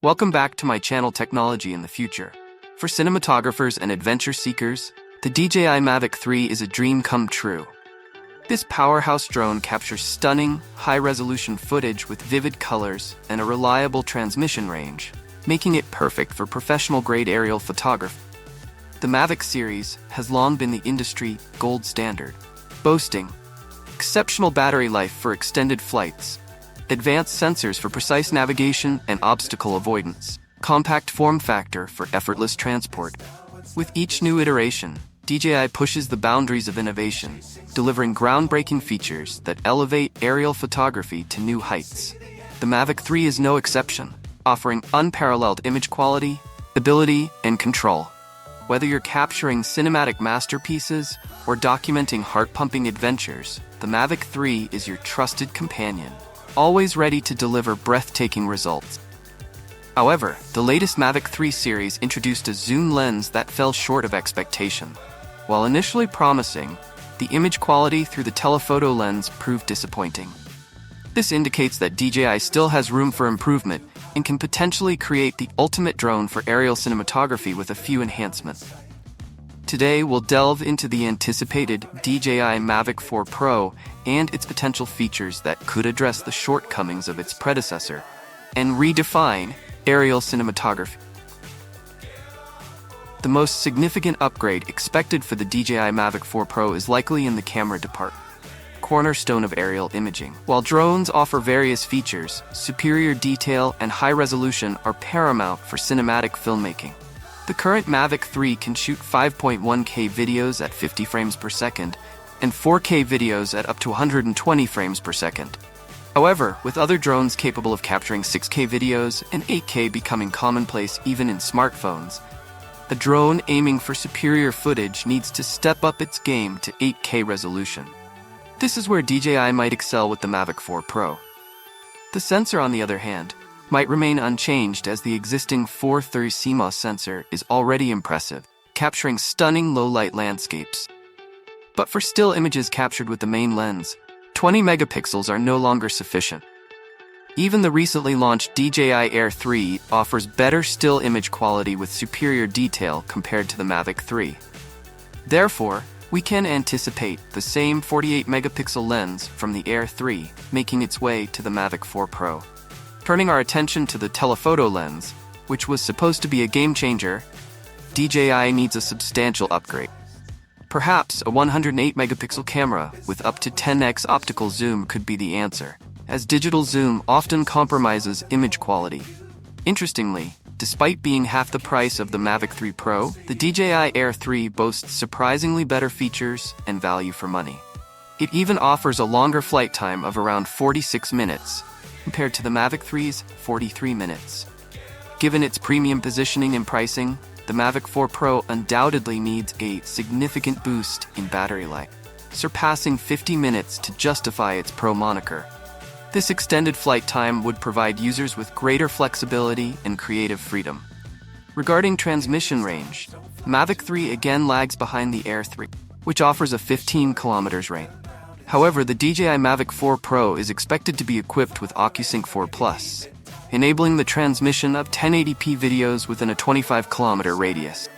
Welcome back to my channel Technology in the Future. For cinematographers and adventure seekers, the DJI Mavic 3 is a dream come true. This powerhouse drone captures stunning, high-resolution footage with vivid colors and a reliable transmission range, making it perfect for professional-grade aerial photography. The Mavic series has long been the industry gold standard, boasting exceptional battery life for extended flights, advanced sensors for precise navigation and obstacle avoidance, compact form factor for effortless transport. With each new iteration, DJI pushes the boundaries of innovation, delivering groundbreaking features that elevate aerial photography to new heights. The Mavic 3 is no exception, offering unparalleled image quality, stability, and control. Whether you're capturing cinematic masterpieces or documenting heart-pumping adventures, the Mavic 3 is your trusted companion, always ready to deliver breathtaking results. However, the latest Mavic 3 series introduced a zoom lens that fell short of expectation. While initially promising, the image quality through the telephoto lens proved disappointing. This indicates that DJI still has room for improvement and can potentially create the ultimate drone for aerial cinematography with a few enhancements. Today, we'll delve into the anticipated DJI Mavic 4 Pro and its potential features that could address the shortcomings of its predecessor and redefine aerial cinematography. The most significant upgrade expected for the DJI Mavic 4 Pro is likely in the camera department, cornerstone of aerial imaging. While drones offer various features, superior detail and high resolution are paramount for cinematic filmmaking. The current Mavic 3 can shoot 5.1K videos at 50 frames per second and 4K videos at up to 120 frames per second. However, with other drones capable of capturing 6K videos and 8K becoming commonplace even in smartphones, a drone aiming for superior footage needs to step up its game to 8K resolution. This is where DJI might excel with the Mavic 4 Pro. The sensor, on the other hand, might remain unchanged as the existing 430 CMOS sensor is already impressive, capturing stunning low-light landscapes. But for still images captured with the main lens, 20 megapixels are no longer sufficient. Even the recently launched DJI Air 3 offers better still image quality with superior detail compared to the Mavic 3. Therefore, we can anticipate the same 48 megapixel lens from the Air 3 making its way to the Mavic 4 Pro. Turning our attention to the telephoto lens, which was supposed to be a game-changer, DJI needs a substantial upgrade. Perhaps a 108 megapixel camera with up to 10x optical zoom could be the answer, as digital zoom often compromises image quality. Interestingly, despite being half the price of the Mavic 3 Pro, the DJI Air 3 boasts surprisingly better features and value for money. It even offers a longer flight time of around 46 minutes, compared to the Mavic 3's 43 minutes. Given its premium positioning and pricing, the Mavic 4 Pro undoubtedly needs a significant boost in battery life, surpassing 50 minutes to justify its Pro moniker. This extended flight time would provide users with greater flexibility and creative freedom. Regarding transmission range, Mavic 3 again lags behind the Air 3, which offers a 15 km range. However, the DJI Mavic 4 Pro is expected to be equipped with OcuSync 4 Plus, enabling the transmission of 1080p videos within a 25 km radius.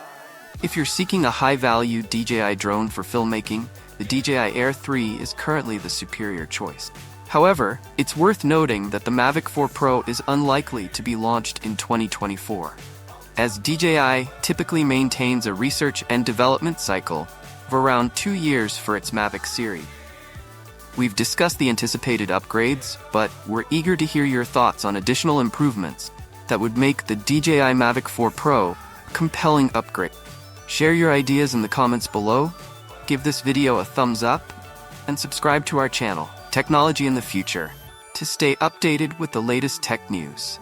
If you're seeking a high-value DJI drone for filmmaking, the DJI Air 3 is currently the superior choice. However, it's worth noting that the Mavic 4 Pro is unlikely to be launched in 2024, as DJI typically maintains a research and development cycle of around 2 years for its Mavic series. We've discussed the anticipated upgrades, but we're eager to hear your thoughts on additional improvements that would make the DJI Mavic 4 Pro a compelling upgrade. Share your ideas in the comments below, give this video a thumbs up, and subscribe to our channel, Technology in the Future, to stay updated with the latest tech news.